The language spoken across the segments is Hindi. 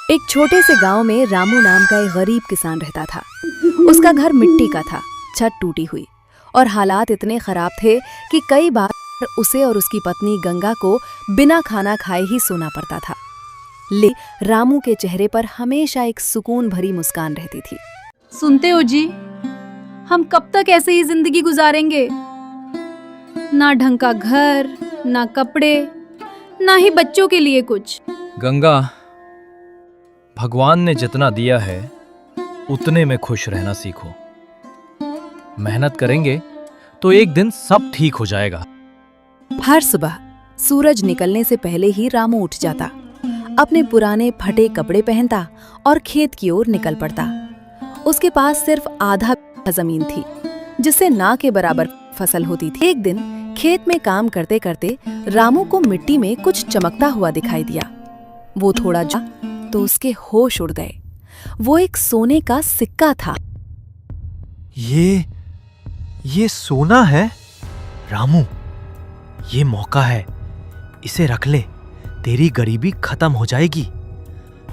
एक छोटे से गांव में रामू नाम का एक गरीब किसान रहता था। उसका घर मिट्टी का था, छत टूटी हुई और हालात इतने खराब थे कि कई बार उसे और उसकी पत्नी गंगा को बिना खाना खाए ही सोना पड़ता था। लेकिन रामू के चेहरे पर हमेशा एक सुकून भरी मुस्कान रहती थी। सुनते हो जी, हम कब तक ऐसे ही जिंदगी गुजारेंगे? ना ढंग का घर, ना कपड़े, ना ही बच्चों के लिए कुछ। गंगा, भगवान ने जितना दिया है उतने में खुश रहना सीखो। मेहनत करेंगे तो एक दिन सब ठीक हो जाएगा। हर सुबह सूरज निकलने से पहले ही रामू उठ जाता, अपने पुराने फटे कपड़े पहनता और खेत की ओर निकल पड़ता। उसके पास सिर्फ आधा जमीन थी, जिससे ना के बराबर फसल होती थी। एक दिन खेत में काम करते करते रामू को मिट्टी में कुछ चमकता हुआ दिखाई दिया। वो थोड़ा तो उसके होश उड़ गए। वो एक सोने का सिक्का था। ये सोना है? रामू, ये मौका है, इसे रख ले, तेरी गरीबी खत्म हो जाएगी।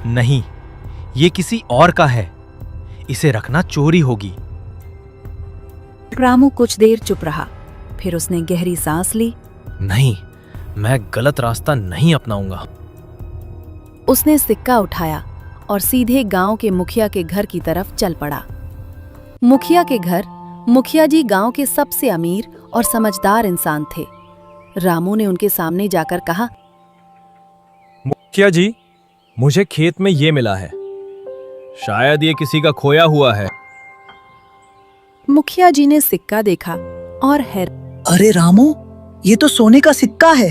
नहीं, ये किसी और का है, इसे रखना चोरी होगी। रामू कुछ देर चुप रहा, फिर उसने गहरी सांस ली। नहीं, मैं गलत रास्ता नहीं अपनाऊंगा। उसने सिक्का उठाया और सीधे गांव के मुखिया के घर की तरफ चल पड़ा। मुखिया जी गांव के सबसे अमीर और समझदार इंसान थे। रामू ने उनके सामने जाकर कहा, मुखिया जी, मुझे खेत में ये मिला है, शायद ये किसी का खोया हुआ है। मुखिया जी ने सिक्का देखा और अरे रामू, ये तो सोने का सिक्का है,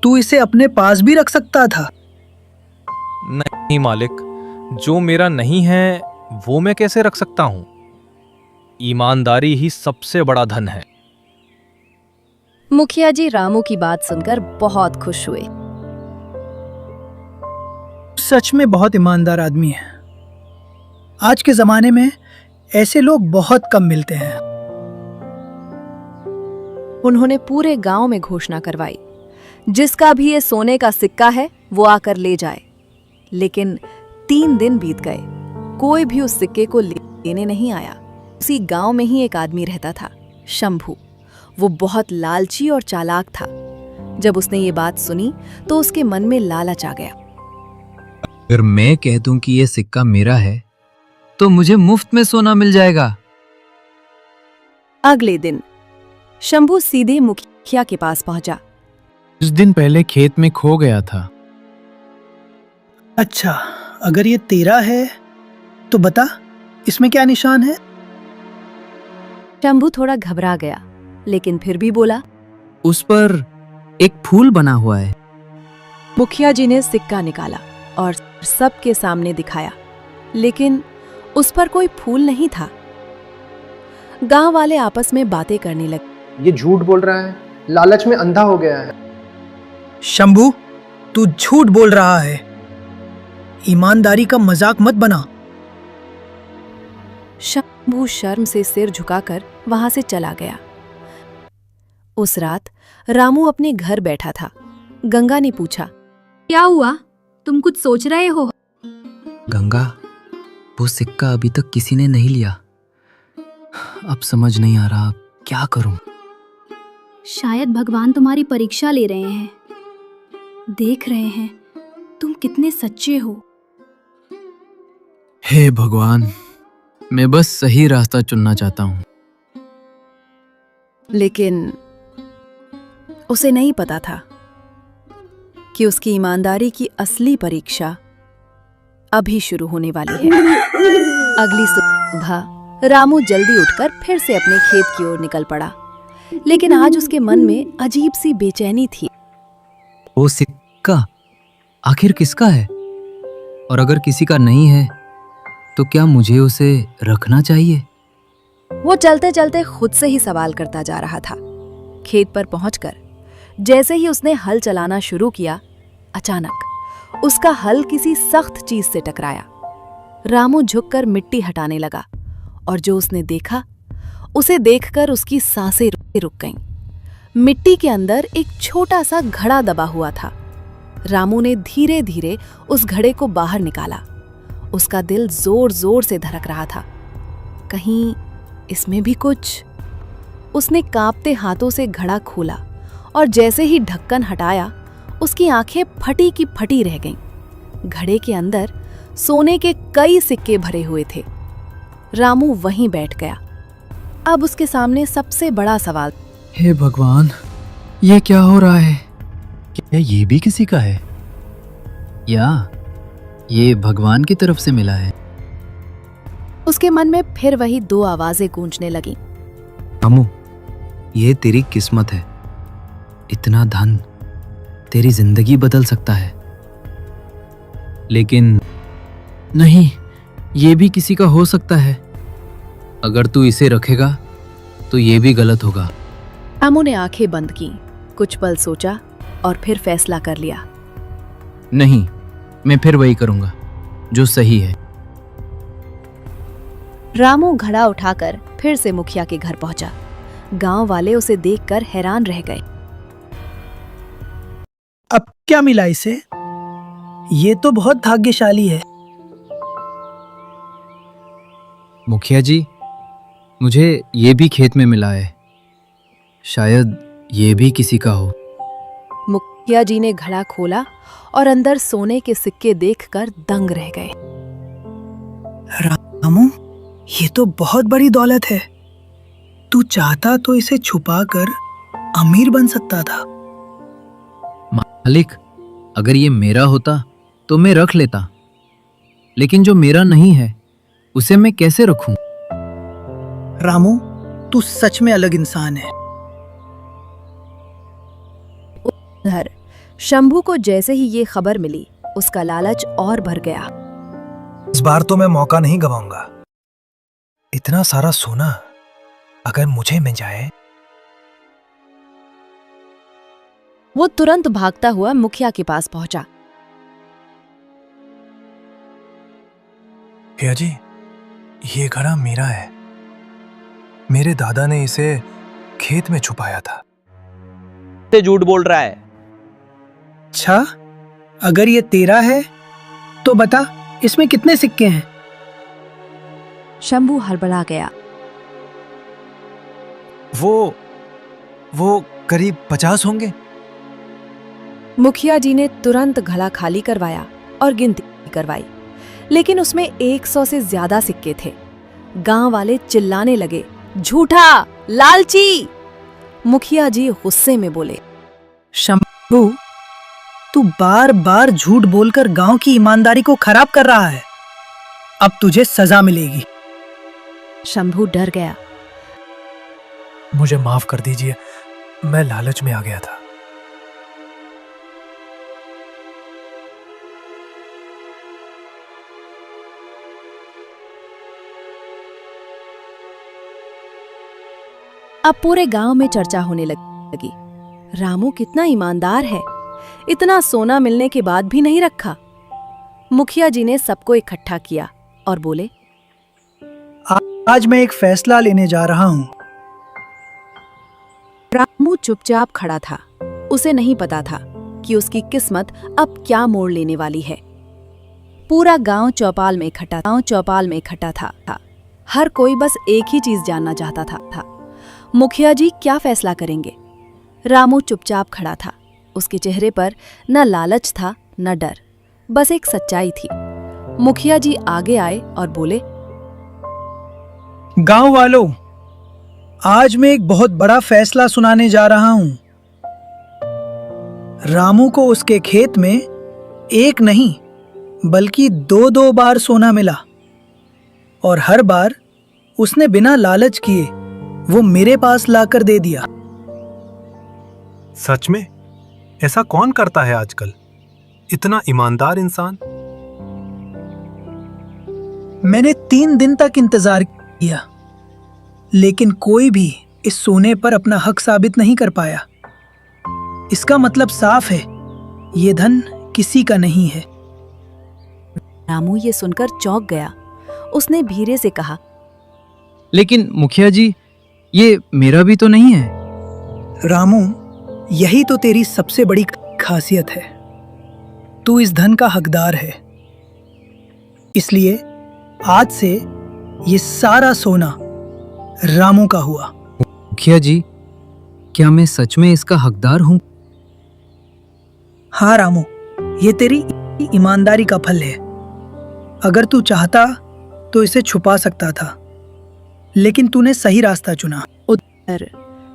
तू इसे अपने पास भी रख सकता था। नहीं मालिक, जो मेरा नहीं है वो मैं कैसे रख सकता हूं? ईमानदारी ही सबसे बड़ा धन है। मुखिया जी रामू की बात सुनकर बहुत खुश हुए। सच में बहुत ईमानदार आदमी है। आज के जमाने में ऐसे लोग बहुत कम मिलते हैं। उन्होंने पूरे गांव में घोषणा करवाई, जिसका भी ये सोने का सिक्का है वो आकर ले जाए। लेकिन 3 दिन बीत गए, कोई भी उस सिक्के को लेने नहीं आया। उसी गांव में ही एक आदमी रहता था, शंभू। वो बहुत लालची और चालाक था। जब उसने ये बात सुनी तो उसके मन में लालच आ गया। अगर मैं कह दूं कि ये सिक्का मेरा है तो मुझे मुफ्त में सोना मिल जाएगा। अगले दिन शंभू सीधे मुखिया के पास पहुंचा। कुछ दिन पहले खेत में खो गया था। अच्छा, अगर ये तेरा है तो बता, इसमें क्या निशान है? शंभू थोड़ा घबरा गया, लेकिन फिर भी बोला, उस पर एक फूल बना हुआ है। मुखिया जी ने सिक्का निकाला और सबके सामने दिखाया, लेकिन उस पर कोई फूल नहीं था। गांव वाले आपस में बातें करने लगे। ये झूठ बोल रहा है, लालच में अंधा हो गया है। शंभू, तू झूठ बोल रहा है, ईमानदारी का मजाक मत बना। शंभू शर्म से सिर झुकाकर वहां से चला गया। उस रात रामू अपने घर बैठा था। गंगा ने पूछा, क्या हुआ? तुम कुछ सोच रहे हो? गंगा, वो सिक्का अभी तक किसी ने नहीं लिया। अब समझ नहीं आ रहा क्या करूं। शायद भगवान तुम्हारी परीक्षा ले रहे हैं, देख रहे हैं तुम कितने सच्चे हो। हे भगवान, मैं बस सही रास्ता चुनना चाहता हूं। लेकिन उसे नहीं पता था कि उसकी ईमानदारी की असली परीक्षा अभी शुरू होने वाली है। अगली सुबह रामू जल्दी उठकर फिर से अपने खेत की ओर निकल पड़ा, लेकिन आज उसके मन में अजीब सी बेचैनी थी। वो सिक्का आखिर किसका है? और अगर किसी का नहीं है तो क्या मुझे उसे रखना चाहिए? वो चलते चलते खुद से ही सवाल करता जा रहा था। खेत पर पहुंचकर जैसे ही उसने हल चलाना शुरू किया, अचानक उसका हल किसी सख्त चीज से टकराया। रामू झुककर मिट्टी हटाने लगा और जो उसने देखा, उसे देखकर उसकी सांसें रुक गईं। मिट्टी के अंदर एक छोटा सा घड़ा दबा हुआ था। रामू ने धीरे धीरे उस घड़े को बाहर निकाला। उसका दिल जोर जोर से धड़क रहा था। कहीं इसमें भी कुछ। उसने कांपते हाथों से घड़ा खोला और जैसे ही ढक्कन हटाया उसकी आंखें फटी की फटी रह गईं। घड़े के अंदर सोने के कई सिक्के भरे हुए थे। रामू वहीं बैठ गया। अब उसके सामने सबसे बड़ा सवाल, हे भगवान, ये क्या हो रहा है? क्या ये भी किसी का है? या ये भगवान की तरफ से मिला है? उसके मन में फिर वही दो आवाजें गूंजने लगीं। रामू, ये तेरी किस्मत है। इतना धन तेरी जिंदगी बदल सकता है। लेकिन नहीं, ये भी किसी का हो सकता है। अगर तू इसे रखेगा तो ये भी गलत होगा। रामू ने आंखें बंद की, कुछ पल सोचा और फिर फैसला कर लिया। नहीं, मैं फिर वही करूंगा जो सही है। रामू घड़ा उठाकर फिर से मुखिया के घर पहुंचा। गांव वाले उसे देखकर हैरान रह गए। अब क्या मिला इसे? ये तो बहुत भाग्यशाली है। मुखिया जी, मुझे ये भी खेत में मिला है। शायद ये भी किसी का हो। मुखिया जी ने घड़ा खोला और अंदर सोने के सिक्के देखकर दंग रह गए। रामू, ये तो बहुत बड़ी दौलत है। तू चाहता तो इसे छुपाकर अमीर बन सकता था। मालिक, अगर ये मेरा होता तो मैं रख लेता, लेकिन जो मेरा नहीं है उसे मैं कैसे रखूं? रामू, तू सच में अलग इंसान है। उधर शंभू को जैसे ही ये खबर मिली उसका लालच और भर गया। इस बार तो मैं मौका नहीं गवाऊंगा। इतना सारा सोना अगर मुझे मिल जाए। वो तुरंत भागता हुआ मुखिया के पास पहुंचा। भैया जी, ये घड़ा मेरा है। मेरे दादा ने इसे खेत में छुपाया था। से झूठ बोल रहा है। अच्छा, अगर ये तेरा है तो बता, इसमें कितने सिक्के हैं? शंभू हड़बड़ा गया। वो करीब 50 होंगे। मुखिया जी ने तुरंत घड़ा खाली करवाया और गिनती करवाई, लेकिन उसमें 100 से ज्यादा सिक्के थे। गांव वाले चिल्लाने लगे, झूठा, लालची। मुखिया जी गुस्से में बोले, शंभू, तू बार बार झूठ बोलकर गांव की ईमानदारी को खराब कर रहा है। अब तुझे सजा मिलेगी। शंभू डर गया। मुझे माफ कर दीजिए, मैं लालच में आ गया था। अब पूरे गांव में चर्चा होने लगी। रामू कितना ईमानदार है, इतना सोना मिलने के बाद भी नहीं रखा। मुखिया जी ने सबको इकट्ठा किया और बोले, आज मैं एक फैसला लेने जा रहा हूं। रामू चुपचाप खड़ा था। उसे नहीं पता था कि उसकी किस्मत अब क्या मोड़ लेने वाली है। पूरा गांव चौपाल में इकट्ठा था। हर कोई बस एक ही चीज जानना चाहता था, मुखिया जी क्या फैसला करेंगे। रामू चुपचाप खड़ा था। उसके चेहरे पर न लालच था न डर, बस एक सच्चाई थी। मुखिया जी आगे आए और बोले, गांव वालों, आज मैं एक बहुत बड़ा फैसला सुनाने जा रहा हूं। रामू को उसके खेत में एक नहीं बल्कि 2 बार सोना मिला, और हर बार उसने बिना लालच किए वो मेरे पास लाकर दे दिया। सच में? ऐसा कौन करता है आजकल? इतना ईमानदार इंसान। मैंने 3 दिन तक इंतजार किया, लेकिन कोई भी इस सोने पर अपना हक साबित नहीं कर पाया। इसका मतलब साफ है, ये धन किसी का नहीं है। रामू ये सुनकर चौंक गया। उसने धीरे से कहा, लेकिन मुखिया जी, ये मेरा भी तो नहीं है। रामू, यही तो तेरी सबसे बड़ी खासियत है। तू इस धन का हकदार है, इसलिए आज से ये सारा सोना रामू का हुआ। मुखिया जी, क्या मैं सच में इसका हकदार हूँ? हाँ रामू, ये तेरी ईमानदारी का फल है। अगर तू चाहता तो इसे छुपा सकता था, लेकिन तूने सही रास्ता चुना। उधर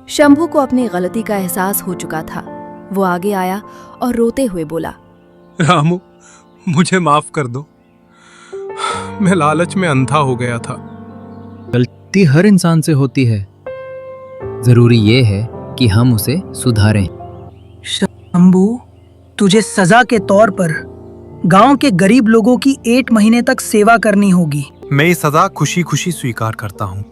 शंभू को अपनी गलती का एहसास हो चुका था। वो आगे आया और रोते हुए बोला, रामू, मुझे माफ कर दो। मैं लालच में अंधा हो गया था। गलती हर इंसान से होती है, जरूरी ये है कि हम उसे सुधारें। शंभू, तुझे सजा के तौर पर गांव के गरीब लोगों की 8 महीने तक सेवा करनी होगी। मैं ये सजा खुशी खुशी स्वीकार करता हूँ।